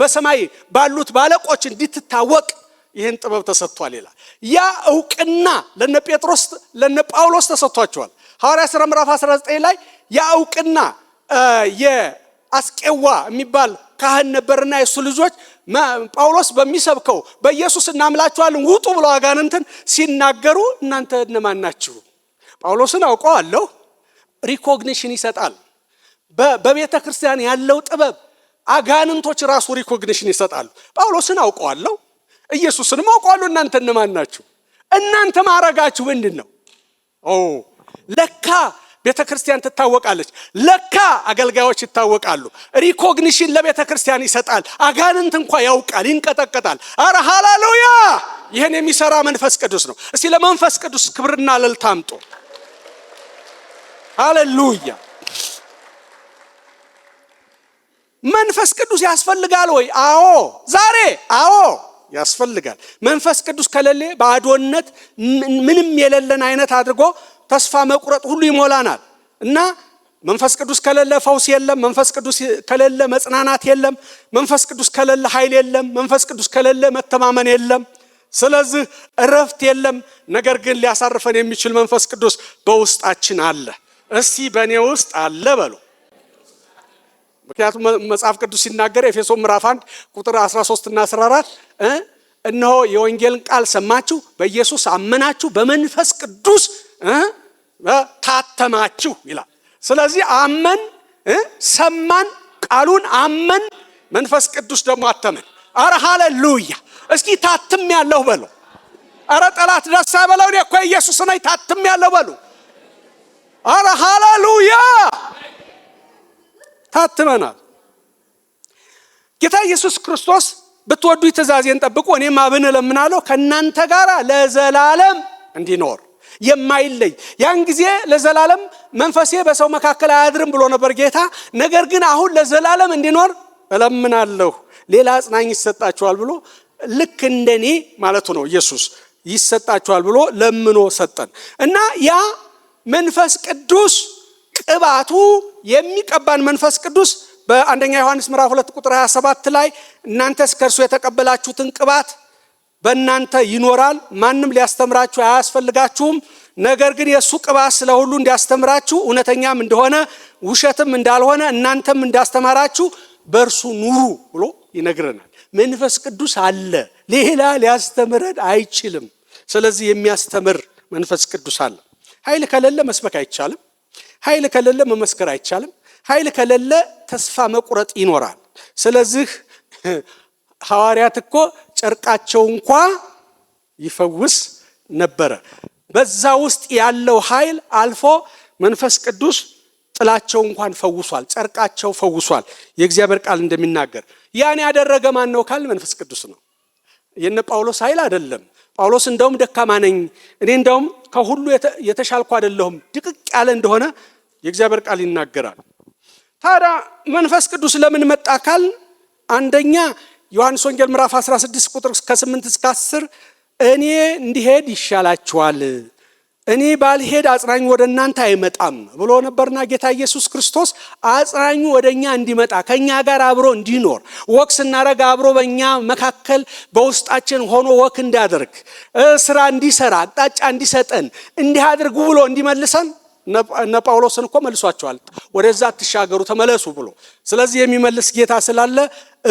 በሰማይ ባሉት ባለቆች እንድትታወቅ ይህን ጥበብ ተሰጥቷል ይላል። ያ ዕውቅና ለነ ጴጥሮስ ለነ ጳውሎስ ተሰጥቷቸዋል። ሐዋርያ ሥራ ምዕራፍ 19 ላይ ያ ዕውቅና አስቄዋ የሚባል ካህን ነበርና የሱ ልጆች ጳውሎስ በሚሰብከው በኢየሱስ እናምላችኋለን ውጡ ብለው አጋንንትን ሲናገሩ እናንተ እነማን ናችሁ? ጳውሎስን አውቀዋለሁ። ሪኮግኒሽን ይሰጣል። በቤተ ክርስቲያን ያለው ጥበብ አጋንንቶች ራሱ ሪኮግኒሽን ይሰጣሉ። ጳውሎስን አውቀዋለሁ፣ ኢየሱስንም አውቀዋለሁ፣ እናንተ እነማን ናችሁ? እናንተ ማረጋችሁ ምንድን ነው? ለካ ቤተ ክርስቲያን ትታወቃለች። ለካ አገልጋዮች ይታወቃሉ። ሪኮግኒሽን ለቤተ ክርስቲያን ይሰጣል። አጋንንት እንኳ ያውቃል፣ ይንቀጠቀጣል። አረ ሃሌሉያ! ይህን የሚሰራ መንፈስ ቅዱስ ነው። እስቲ ለመንፈስ ቅዱስ ክብርና እልልታ አምጡ። ሃሌሉያ! መንፈስ ቅዱስ ያስፈልጋል ወይ? አዎ። ዛሬ አዎ ያስፈልጋል። መንፈስ ቅዱስ ከሌለ ባዶነት ምንም የሌለን አይነት አድርጎ ተስፋ መቁረጥ ሁሉ ይሞላናል እና መንፈስ ቅዱስ ከሌለ ፈውስ የለም። መንፈስ ቅዱስ ከሌለ መጽናናት የለም። መንፈስ ቅዱስ ከሌለ ኃይል የለም። መንፈስ ቅዱስ ከሌለ መተማመን የለም። ስለዚህ እረፍት የለም። ነገር ግን ሊያሳርፈን የሚችል መንፈስ ቅዱስ በውስጣችን አለ። እስቲ በእኔ ውስጥ አለ በሉ። ምክንያቱም መጽሐፍ ቅዱስ ሲናገር ኤፌሶን ምዕራፍ 1 ቁጥር 13 እና 14 እነሆ የወንጌልን ቃል ሰማችሁ፣ በኢየሱስ አመናችሁ፣ በመንፈስ ቅዱስ ታተማችሁ ይላል። ስለዚህ አመን፣ ሰማን፣ ቃሉን አመን፣ መንፈስ ቅዱስ ደግሞ አተመን። አረ ሃሌሉያ! እስኪ ታትም ያለሁ በሉ። አረ ጠላት ደስ አይበለው፣ እኔ እኮ ኢየሱስ ነኝ ታትም ያለሁ በሉ። አረ ሃሌሉያ! ታትመናል። ጌታ ኢየሱስ ክርስቶስ ብትወዱ ትእዛዜን ጠብቁ፣ እኔም አብን እለምናለሁ ከእናንተ ጋር ለዘላለም እንዲኖር የማይለይ። ያን ጊዜ ለዘላለም መንፈሴ በሰው መካከል አያድርም ብሎ ነበር ጌታ። ነገር ግን አሁን ለዘላለም እንዲኖር እለምናለሁ፣ ሌላ አጽናኝ ይሰጣችኋል ብሎ ልክ እንደኔ ማለቱ ነው። ኢየሱስ ይሰጣችኋል ብሎ ለምኖ ሰጠን እና ያ መንፈስ ቅዱስ ቅባቱ የሚቀባን መንፈስ ቅዱስ በአንደኛ ዮሐንስ ምዕራፍ 2 ቁጥር 27 ላይ እናንተስ ከእርሱ የተቀበላችሁትን ቅባት በእናንተ ይኖራል፣ ማንም ሊያስተምራችሁ አያስፈልጋችሁም። ነገር ግን የእሱ ቅባት ስለ ሁሉ እንዲያስተምራችሁ እውነተኛም እንደሆነ ውሸትም እንዳልሆነ እናንተም እንዳስተማራችሁ በእርሱ ኑሩ ብሎ ይነግረናል። መንፈስ ቅዱስ አለ፣ ሌላ ሊያስተምረን አይችልም። ስለዚህ የሚያስተምር መንፈስ ቅዱስ አለ። ኃይል ከሌለ መስበክ አይቻልም። ኃይል ከሌለ መመስከር አይቻልም። ኃይል ከሌለ ተስፋ መቁረጥ ይኖራል። ስለዚህ ሐዋርያት እኮ ጨርቃቸው እንኳ ይፈውስ ነበረ። በዛ ውስጥ ያለው ኃይል አልፎ መንፈስ ቅዱስ ጥላቸው እንኳን ፈውሷል፣ ጨርቃቸው ፈውሷል። የእግዚአብሔር ቃል እንደሚናገር ያን ያደረገ ማን ነው ካል መንፈስ ቅዱስ ነው። የነ ጳውሎስ ኃይል አይደለም። ጳውሎስ እንደውም ደካማ ነኝ፣ እኔ እንደውም ከሁሉ የተሻልኩ አይደለሁም፣ ድቅቅ ያለ እንደሆነ የእግዚአብሔር ቃል ይናገራል። ታዲያ መንፈስ ቅዱስ ለምን መጣ ካል አንደኛ ዮሐንስ ወንጌል ምዕራፍ 16 ቁጥር ከ8 እስከ 10 እኔ እንዲሄድ ይሻላችኋል፣ እኔ ባልሄድ አጽናኙ ወደ እናንተ አይመጣም ብሎ ነበርና ጌታ ኢየሱስ ክርስቶስ አጽናኙ ወደኛ እንዲመጣ ከኛ ጋር አብሮ እንዲኖር ወክ ስናረግ አብሮ በእኛ መካከል በውስጣችን ሆኖ ወክ እንዲያደርግ ስራ እንዲሰራ አቅጣጫ እንዲሰጠን እንዲህ አድርጉ ብሎ እንዲመልሰን እነ ጳውሎስን እኮ መልሷቸዋል። ወደዛ አትሻገሩ ተመለሱ ብሎ። ስለዚህ የሚመልስ ጌታ ስላለ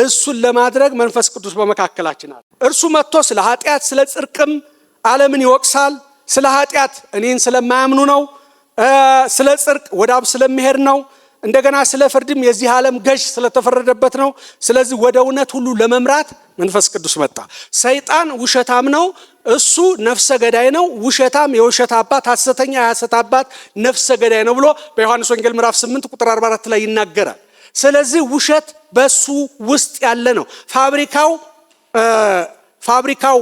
እሱን ለማድረግ መንፈስ ቅዱስ በመካከላችን አለ። እርሱ መጥቶ ስለ ኃጢአት ስለ ጽድቅም ዓለምን ይወቅሳል። ስለ ኃጢአት እኔን ስለማያምኑ ነው። ስለ ጽድቅ ወደ አብ ስለሚሄድ ነው። እንደገና ስለ ፍርድም የዚህ ዓለም ገዥ ስለተፈረደበት ነው። ስለዚህ ወደ እውነት ሁሉ ለመምራት መንፈስ ቅዱስ መጣ። ሰይጣን ውሸታም ነው፣ እሱ ነፍሰ ገዳይ ነው። ውሸታም የውሸት አባት፣ ሐሰተኛ የሐሰት አባት፣ ነፍሰ ገዳይ ነው ብሎ በዮሐንስ ወንጌል ምዕራፍ 8 ቁጥር 44 ላይ ይናገራል። ስለዚህ ውሸት በሱ ውስጥ ያለ ነው። ፋብሪካው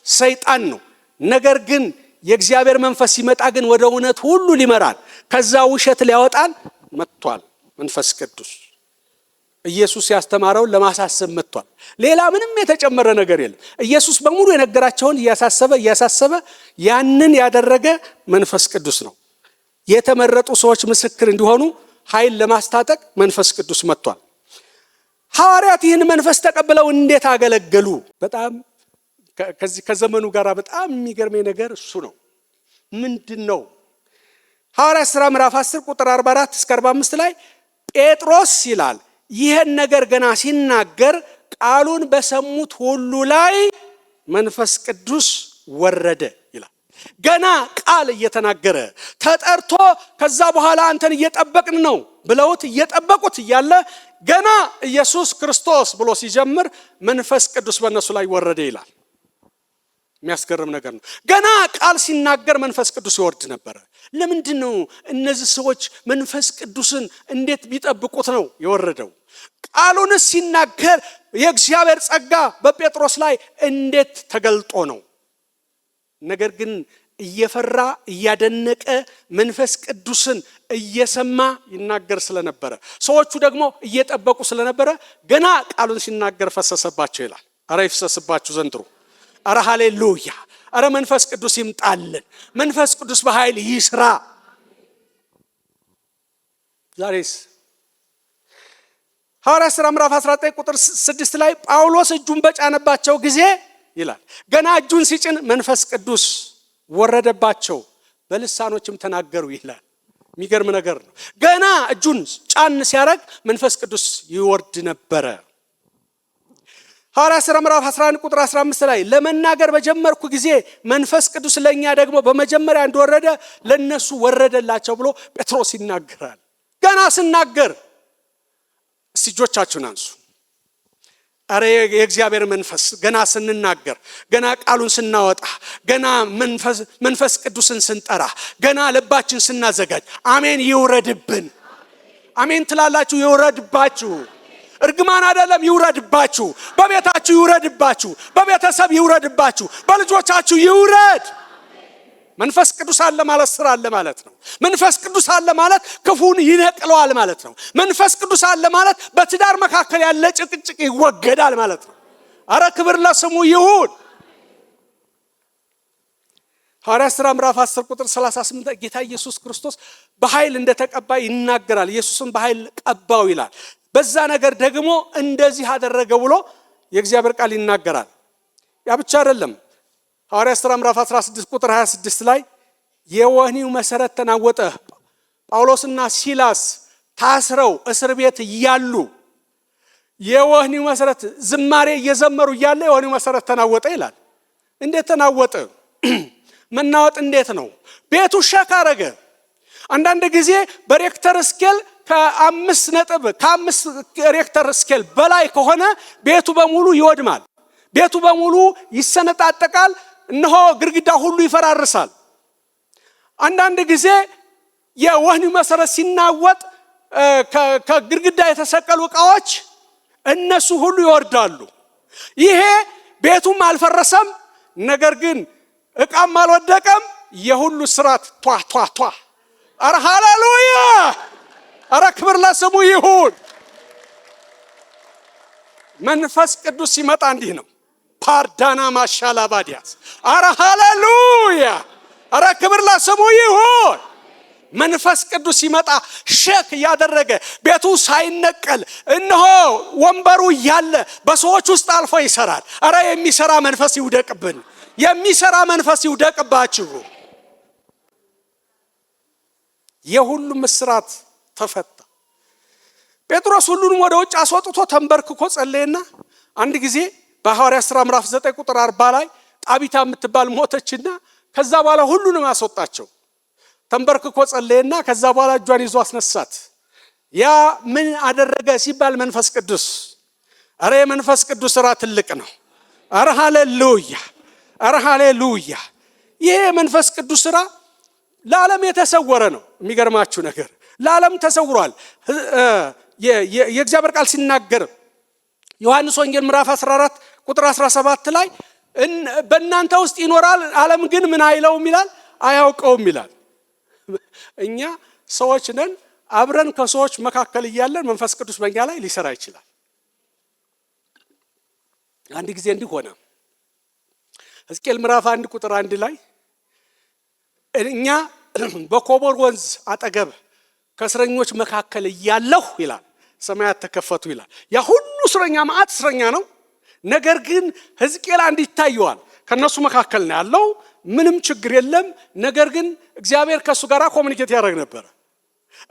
ሰይጣን ነው። ነገር ግን የእግዚአብሔር መንፈስ ሲመጣ ግን ወደ እውነት ሁሉ ሊመራል፣ ከዛ ውሸት ሊያወጣን መጥቷል። መንፈስ ቅዱስ ኢየሱስ ያስተማረውን ለማሳሰብ መጥቷል። ሌላ ምንም የተጨመረ ነገር የለም። ኢየሱስ በሙሉ የነገራቸውን እያሳሰበ ያንን ያደረገ መንፈስ ቅዱስ ነው። የተመረጡ ሰዎች ምስክር እንዲሆኑ ኃይል ለማስታጠቅ መንፈስ ቅዱስ መጥቷል። ሐዋርያት ይህን መንፈስ ተቀብለው እንዴት አገለገሉ? በጣም ከዘመኑ ጋር በጣም የሚገርመኝ ነገር እሱ ነው። ምንድን ነው? ሐዋርያት ሥራ ምዕራፍ 10 ቁጥር 44 እስከ 45 ላይ ጴጥሮስ ይላል ይህን ነገር ገና ሲናገር ቃሉን በሰሙት ሁሉ ላይ መንፈስ ቅዱስ ወረደ ይላል። ገና ቃል እየተናገረ ተጠርቶ ከዛ በኋላ አንተን እየጠበቅን ነው ብለውት እየጠበቁት እያለ ገና ኢየሱስ ክርስቶስ ብሎ ሲጀምር መንፈስ ቅዱስ በእነሱ ላይ ወረደ ይላል። የሚያስገርም ነገር ነው። ገና ቃል ሲናገር መንፈስ ቅዱስ ይወርድ ነበረ። ለምንድን ነው እነዚህ ሰዎች መንፈስ ቅዱስን እንዴት ቢጠብቁት ነው የወረደው? ቃሉንስ ሲናገር የእግዚአብሔር ጸጋ በጴጥሮስ ላይ እንዴት ተገልጦ ነው? ነገር ግን እየፈራ እያደነቀ መንፈስ ቅዱስን እየሰማ ይናገር ስለነበረ ሰዎቹ ደግሞ እየጠበቁ ስለነበረ ገና ቃሉን ሲናገር ፈሰሰባቸው ይላል። አረ ይፍሰስባችሁ ዘንድሮ። አረ ሃሌሉያ! አረ መንፈስ ቅዱስ ይምጣልን። መንፈስ ቅዱስ በኃይል ይስራ። ዛሬስ ሐዋርያት ሥራ ምዕራፍ 19 ቁጥር 6 ላይ ጳውሎስ እጁን በጫነባቸው ጊዜ ይላል ገና እጁን ሲጭን መንፈስ ቅዱስ ወረደባቸው፣ በልሳኖችም ተናገሩ ይላል። የሚገርም ነገር ነው። ገና እጁን ጫን ሲያደርግ መንፈስ ቅዱስ ይወርድ ነበረ። ሐዋርያት ሥራ ምዕራፍ 11 ቁጥር 15 ላይ ለመናገር በጀመርኩ ጊዜ መንፈስ ቅዱስ ለኛ ደግሞ በመጀመሪያ እንደወረደ ለነሱ ወረደላቸው ብሎ ጴጥሮስ ይናገራል። ገና ስናገር እጆቻችሁን አንሱ። አረ የእግዚአብሔር መንፈስ ገና ስንናገር፣ ገና ቃሉን ስናወጣ፣ ገና መንፈስ ቅዱስን ስንጠራ፣ ገና ልባችን ስናዘጋጅ አሜን ይውረድብን። አሜን ትላላችሁ? ይውረድባችሁ። እርግማን አይደለም፣ ይውረድባችሁ። በቤታችሁ ይውረድባችሁ፣ በቤተሰብ ይውረድባችሁ፣ በልጆቻችሁ ይውረድ። መንፈስ ቅዱስ አለ ማለት ስራ አለ ማለት ነው። መንፈስ ቅዱስ አለ ማለት ክፉን ይነቅለዋል ማለት ነው። መንፈስ ቅዱስ አለ ማለት በትዳር መካከል ያለ ጭቅጭቅ ይወገዳል ማለት ነው። አረ ክብር ለስሙ ይሁን። ሐዋርያት ሥራ ምዕራፍ 10 ቁጥር 38 ጌታ ኢየሱስ ክርስቶስ በኃይል እንደተቀባ ይናገራል። ኢየሱስን በኃይል ቀባው ይላል። በዛ ነገር ደግሞ እንደዚህ አደረገ ብሎ የእግዚአብሔር ቃል ይናገራል። ያ ብቻ አይደለም። ሐዋርያት ሥራ ምዕራፍ 16 ቁጥር 26 ላይ የወህኒው መሰረት ተናወጠ። ጳውሎስና ሲላስ ታስረው እስር ቤት እያሉ የወህኒው መሰረት ዝማሬ እየዘመሩ እያለ የወህኒው መሰረት ተናወጠ ይላል። እንዴት ተናወጠ? መናወጥ እንዴት ነው? ቤቱ ሸክ አረገ። አንዳንድ ጊዜ በሬክተር ስኬል ከአምስት ሬክተር ስኬል በላይ ከሆነ ቤቱ በሙሉ ይወድማል። ቤቱ በሙሉ ይሰነጣጠቃል። እነሆ ግድግዳ ሁሉ ይፈራርሳል። አንዳንድ ጊዜ የወህኒው መሰረት ሲናወጥ ከግድግዳ የተሰቀሉ ዕቃዎች እነሱ ሁሉ ይወርዳሉ። ይሄ ቤቱም አልፈረሰም፣ ነገር ግን ዕቃም አልወደቀም። የሁሉ ስራት ቷ አረ ሃሌሉያ! አረ ክብር ለስሙ ይሁን። መንፈስ ቅዱስ ሲመጣ እንዲህ ነው። ፓርዳና ማሻላ ባዲያስ አረ ሃሌሉያ! አረ ክብር ለስሙ ይሁን። መንፈስ ቅዱስ ሲመጣ ሸክ ያደረገ ቤቱ ሳይነቀል እነሆ ወንበሩ እያለ በሰዎች ውስጥ አልፎ ይሰራል። አረ የሚሰራ መንፈስ ይውደቅብን። የሚሰራ መንፈስ ይውደቅባችሁ። የሁሉም እስራት ተፈታ። ጴጥሮስ ሁሉንም ወደ ውጭ አስወጥቶ ተንበርክኮ ጸለየና አንድ ጊዜ በሐዋርያት ሥራ ምዕራፍ 9 ቁጥር 40 ላይ ጣቢታ የምትባል ሞተችና ከዛ በኋላ ሁሉንም አስወጣቸው። ተንበርክኮ ጸለየና ከዛ በኋላ እጇን ይዞ አስነሳት። ያ ምን አደረገ ሲባል መንፈስ ቅዱስ። አረ የመንፈስ ቅዱስ ሥራ ትልቅ ነው። አረ ሃሌሉያ! አረ ሃሌሉያ! ይሄ የመንፈስ ቅዱስ ሥራ ለዓለም የተሰወረ ነው። የሚገርማችሁ ነገር ለዓለም ተሰውሯል። የእግዚአብሔር ቃል ሲናገር ዮሐንስ ወንጌል ምዕራፍ 14 ቁጥር 17 ላይ በእናንተ ውስጥ ይኖራል፣ ዓለም ግን ምን አይለውም ይላል፣ አያውቀውም ይላል። እኛ ሰዎች ነን። አብረን ከሰዎች መካከል እያለን መንፈስ ቅዱስ በእኛ ላይ ሊሰራ ይችላል። አንድ ጊዜ እንዲህ ሆነ። ሕዝቅኤል ምዕራፍ 1 ቁጥር 1 ላይ እኛ በኮቦር ወንዝ አጠገብ ከእስረኞች መካከል እያለሁ ይላል ሰማያት ተከፈቱ ይላል። ያ ሁሉ እስረኛ ማዕት እስረኛ ነው። ነገር ግን ሕዝቅኤል አንድ ይታየዋል። ከነሱ መካከል ነው ያለው። ምንም ችግር የለም። ነገር ግን እግዚአብሔር ከሱ ጋር ኮሙኒኬት ያደርግ ነበር።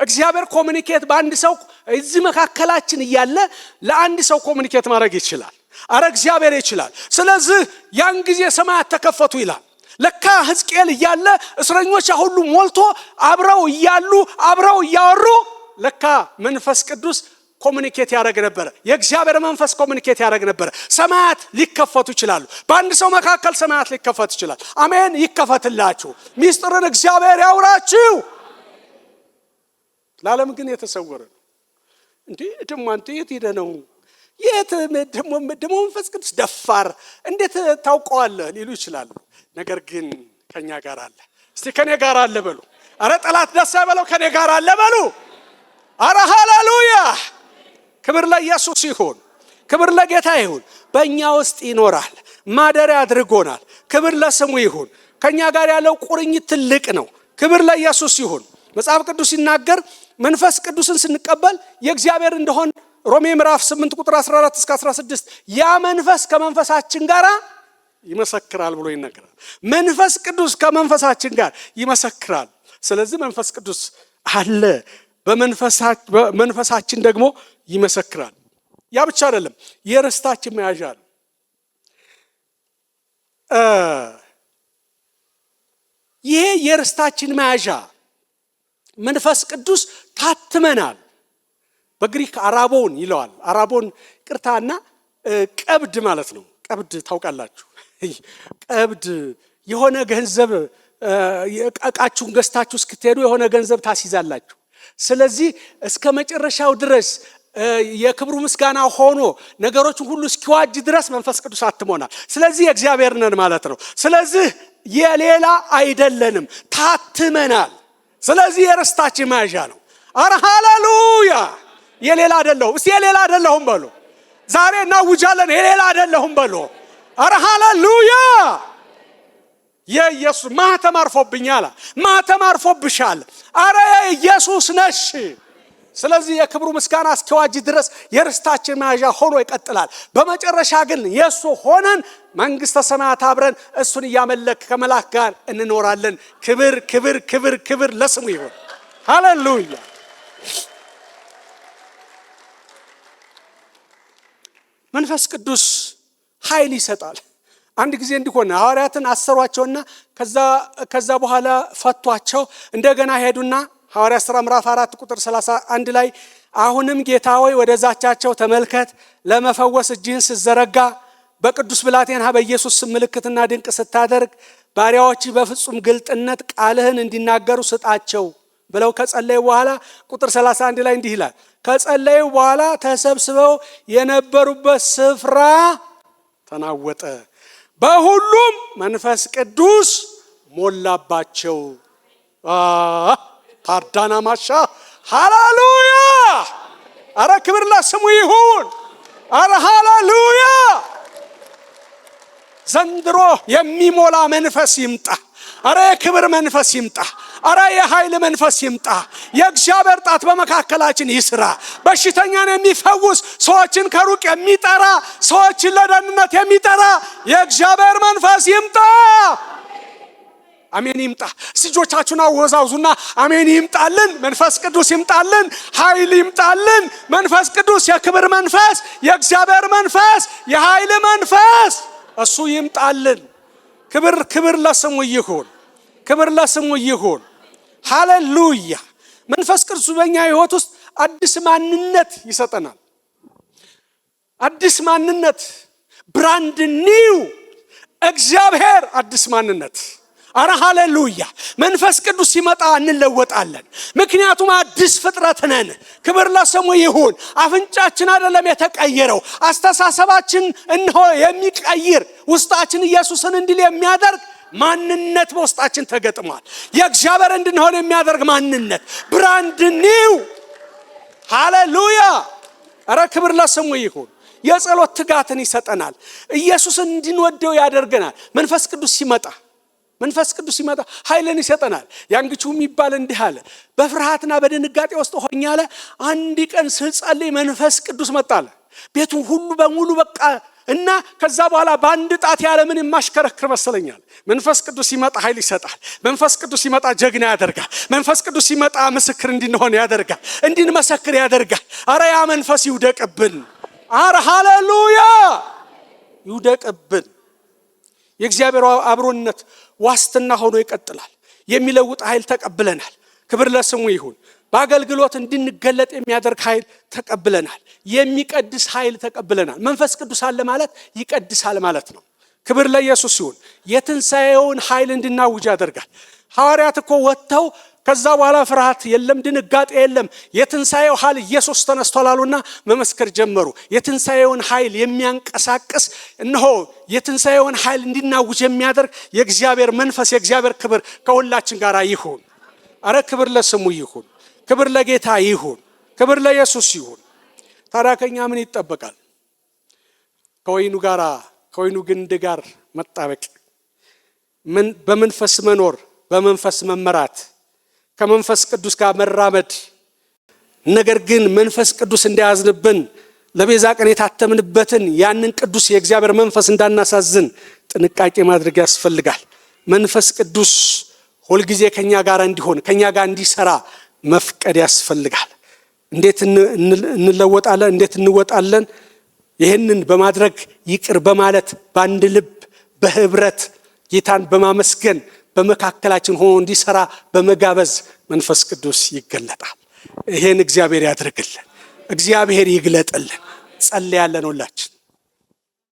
እግዚአብሔር ኮሙኒኬት በአንድ ሰው እዚህ መካከላችን እያለ ለአንድ ሰው ኮሙኒኬት ማድረግ ይችላል። አረ እግዚአብሔር ይችላል። ስለዚህ ያን ጊዜ ሰማያት ተከፈቱ ይላል። ለካ ሕዝቅኤል እያለ እስረኞች ሁሉ ሞልቶ አብረው እያሉ አብረው እያወሩ ለካ መንፈስ ቅዱስ ኮሙኒኬት ያደርግ ነበር። የእግዚአብሔር መንፈስ ኮሙኒኬት ያደርግ ነበር። ሰማያት ሊከፈቱ ይችላሉ። በአንድ ሰው መካከል ሰማያት ሊከፈቱ ይችላል። አሜን። ይከፈትላችሁ። ሚስጥርን እግዚአብሔር ያውራችሁ። ለዓለም ግን የተሰወረ ነው። እንዴ ደሞ አንተ የት ሄደ ነው? የት ደሞ መንፈስ ቅዱስ ደፋር እንዴት ታውቀዋለህ ሊሉ ይችላሉ። ነገር ግን ከኛ ጋር አለ። እስቲ ከኔ ጋር አለ በሉ። አረ ጠላት ደስ አይበለው፣ ከኔ ጋር አለ በሉ። አረ ሃሌሉያ! ክብር ለኢየሱስ ይሁን። ክብር ለጌታ ይሁን። በእኛ ውስጥ ይኖራል፣ ማደሪያ አድርጎናል። ክብር ለስሙ ይሁን። ከኛ ጋር ያለው ቁርኝት ትልቅ ነው። ክብር ለኢየሱስ ይሁን። መጽሐፍ ቅዱስ ሲናገር መንፈስ ቅዱስን ስንቀበል የእግዚአብሔር እንደሆን ሮሜ ምዕራፍ 8 ቁጥር 14 እስከ 16 ያ መንፈስ ከመንፈሳችን ጋር ይመሰክራል ብሎ ይናገራል። መንፈስ ቅዱስ ከመንፈሳችን ጋር ይመሰክራል። ስለዚህ መንፈስ ቅዱስ አለ፣ በመንፈሳችን ደግሞ ይመሰክራል። ያ ብቻ አይደለም፣ የርስታችን መያዣ ነው። ይሄ የርስታችን መያዣ መንፈስ ቅዱስ ታትመናል። በግሪክ አራቦን ይለዋል። አራቦን ቅርታና ቀብድ ማለት ነው። ቀብድ ታውቃላችሁ? ቀብድ የሆነ ገንዘብ እቃችሁን ገዝታችሁ እስክትሄዱ የሆነ ገንዘብ ታስይዛላችሁ። ስለዚህ እስከ መጨረሻው ድረስ የክብሩ ምስጋና ሆኖ ነገሮችን ሁሉ እስኪዋጅ ድረስ መንፈስ ቅዱስ አትሞናል። ስለዚህ የእግዚአብሔር ነን ማለት ነው። ስለዚህ የሌላ አይደለንም፣ ታትመናል። ስለዚህ የርስታችን መያዣ ነው። አረ ሃሌሉያ! የሌላ አይደለሁም። እስቲ የሌላ አይደለሁም በሉ። ዛሬ እናውጃለን፣ የሌላ አይደለሁም በሉ። አረ ሃሌሉያ! የኢየሱስ ማህተም አርፎብኛል፣ ማህተም አርፎብሻል። አረ ኢየሱስ ነሽ። ስለዚህ የክብሩ ምስጋና እስኪዋጅ ድረስ የርስታችን መያዣ ሆኖ ይቀጥላል። በመጨረሻ ግን የእሱ ሆነን መንግሥተ ሰማያት አብረን እሱን እያመለክ ከመላክ ጋር እንኖራለን። ክብር ክብር ክብር ክብር ለስሙ ይሁን። ሃሌሉያ! መንፈስ ቅዱስ ኃይል ይሰጣል። አንድ ጊዜ እንዲሆነ ሐዋርያትን አሰሯቸውና ከዛ በኋላ ፈቷቸው። እንደገና ሄዱና ሐዋርያት ሥራ ምዕራፍ 4 ቁጥር 31 ላይ አሁንም ጌታ ሆይ ወደ ዛቻቸው ተመልከት፣ ለመፈወስ እጅህን ስትዘረጋ በቅዱስ ብላቴና በኢየሱስ ስም ምልክትና ድንቅ ስታደርግ ባሪያዎች በፍጹም ግልጥነት ቃልህን እንዲናገሩ ስጣቸው ብለው ከጸለዩ በኋላ ቁጥር 31 ላይ እንዲህ ይላል፣ ከጸለዩ በኋላ ተሰብስበው የነበሩበት ስፍራ ተናወጠ፣ በሁሉም መንፈስ ቅዱስ ሞላባቸው። ታርዳና ማሻ ሃሌሉያ! አረ ክብር ለስሙ ይሁን። አረ ሃሌሉያ! ዘንድሮ የሚሞላ መንፈስ ይምጣ። አረ የክብር መንፈስ ይምጣ። አረ የኃይል መንፈስ ይምጣ። የእግዚአብሔር ጣት በመካከላችን ይስራ። በሽተኛን የሚፈውስ ሰዎችን ከሩቅ የሚጠራ ሰዎችን ለደህንነት የሚጠራ የእግዚአብሔር መንፈስ ይምጣ። አሜን ይምጣ። እጆቻችሁን አወዛውዙና አሜን ይምጣልን። መንፈስ ቅዱስ ይምጣልን። ኃይል ይምጣልን። መንፈስ ቅዱስ የክብር መንፈስ፣ የእግዚአብሔር መንፈስ፣ የኃይል መንፈስ እሱ ይምጣልን። ክብር ክብር ለስሙ ይሁን። ክብር ለስሙ ይሁን። ሃሌሉያ! መንፈስ ቅዱስ በእኛ ሕይወት ውስጥ አዲስ ማንነት ይሰጠናል። አዲስ ማንነት፣ ብራንድ ኒው እግዚአብሔር አዲስ ማንነት። አረ ሃሌሉያ! መንፈስ ቅዱስ ሲመጣ እንለወጣለን። ምክንያቱም አዲስ ፍጥረት ነን። ክብር ለስሙ ይሁን። አፍንጫችን አይደለም የተቀየረው፣ አስተሳሰባችን እንሆ የሚቀይር ውስጣችን ኢየሱስን እንዲል የሚያደርግ ማንነት በውስጣችን ተገጥሟል። የእግዚአብሔር እንድንሆን የሚያደርግ ማንነት፣ ብራንድ ኒው። ሃሌሉያ! አረ ክብር ለስሙ ይሁን። የጸሎት ትጋትን ይሰጠናል። ኢየሱስን እንድንወደው ያደርገናል። መንፈስ ቅዱስ ሲመጣ ኃይልን ይሰጠናል። ያንግቹ የሚባል እንዲህ አለ፣ በፍርሃትና በድንጋጤ ውስጥ ሆኜ አለ አንድ ቀን ስጸልይ መንፈስ ቅዱስ መጣለ። ቤቱን ሁሉ በሙሉ በቃ እና ከዛ በኋላ በአንድ ጣት ያለምን የማሽከረክር መሰለኛል። መንፈስ ቅዱስ ሲመጣ ኃይል ይሰጣል። መንፈስ ቅዱስ ሲመጣ ጀግና ያደርጋል። መንፈስ ቅዱስ ሲመጣ ምስክር እንድንሆን ያደርጋል፣ እንድንመሰክር ያደርጋል። አረ ያ መንፈስ ይውደቅብን። አረ ሃሌሉያ ይውደቅብን። የእግዚአብሔር አብሮነት ዋስትና ሆኖ ይቀጥላል። የሚለውጥ ኃይል ተቀብለናል። ክብር ለስሙ ይሁን። በአገልግሎት እንድንገለጥ የሚያደርግ ኃይል ተቀብለናል። የሚቀድስ ኃይል ተቀብለናል። መንፈስ ቅዱስ አለ ማለት ይቀድሳል ማለት ነው። ክብር ለኢየሱስ ይሁን። የትንሣኤውን ኃይል እንድናውጅ ያደርጋል። ሐዋርያት እኮ ወጥተው ከዛ በኋላ ፍርሃት የለም፣ ድንጋጤ የለም፣ የትንሣኤው ኃይል ኢየሱስ ተነስቷል አሉና መመስከር ጀመሩ። የትንሣኤውን ኃይል የሚያንቀሳቅስ እነሆ የትንሣኤውን ኃይል እንድናውጅ የሚያደርግ የእግዚአብሔር መንፈስ የእግዚአብሔር ክብር ከሁላችን ጋር ይሁን። አረ ክብር ለስሙ ይሁን። ክብር ለጌታ ይሁን። ክብር ለኢየሱስ ይሁን። ታዲያ ከኛ ምን ይጠበቃል? ከወይኑ ግንድ ጋር መጣበቅ፣ በመንፈስ መኖር፣ በመንፈስ መመራት፣ ከመንፈስ ቅዱስ ጋር መራመድ። ነገር ግን መንፈስ ቅዱስ እንዳያዝንብን ለቤዛ ቀን የታተምንበትን ያንን ቅዱስ የእግዚአብሔር መንፈስ እንዳናሳዝን ጥንቃቄ ማድረግ ያስፈልጋል። መንፈስ ቅዱስ ሁልጊዜ ከኛ ጋር እንዲሆን ከኛ ጋር እንዲሰራ መፍቀድ ያስፈልጋል። እንዴት እንለወጣለን? እንዴት እንወጣለን? ይህንን በማድረግ ይቅር በማለት በአንድ ልብ በህብረት ጌታን በማመስገን በመካከላችን ሆኖ እንዲሰራ በመጋበዝ መንፈስ ቅዱስ ይገለጣል። ይሄን እግዚአብሔር ያድርግልን። እግዚአብሔር ይግለጥልን። ጸልያለን ሁላችን።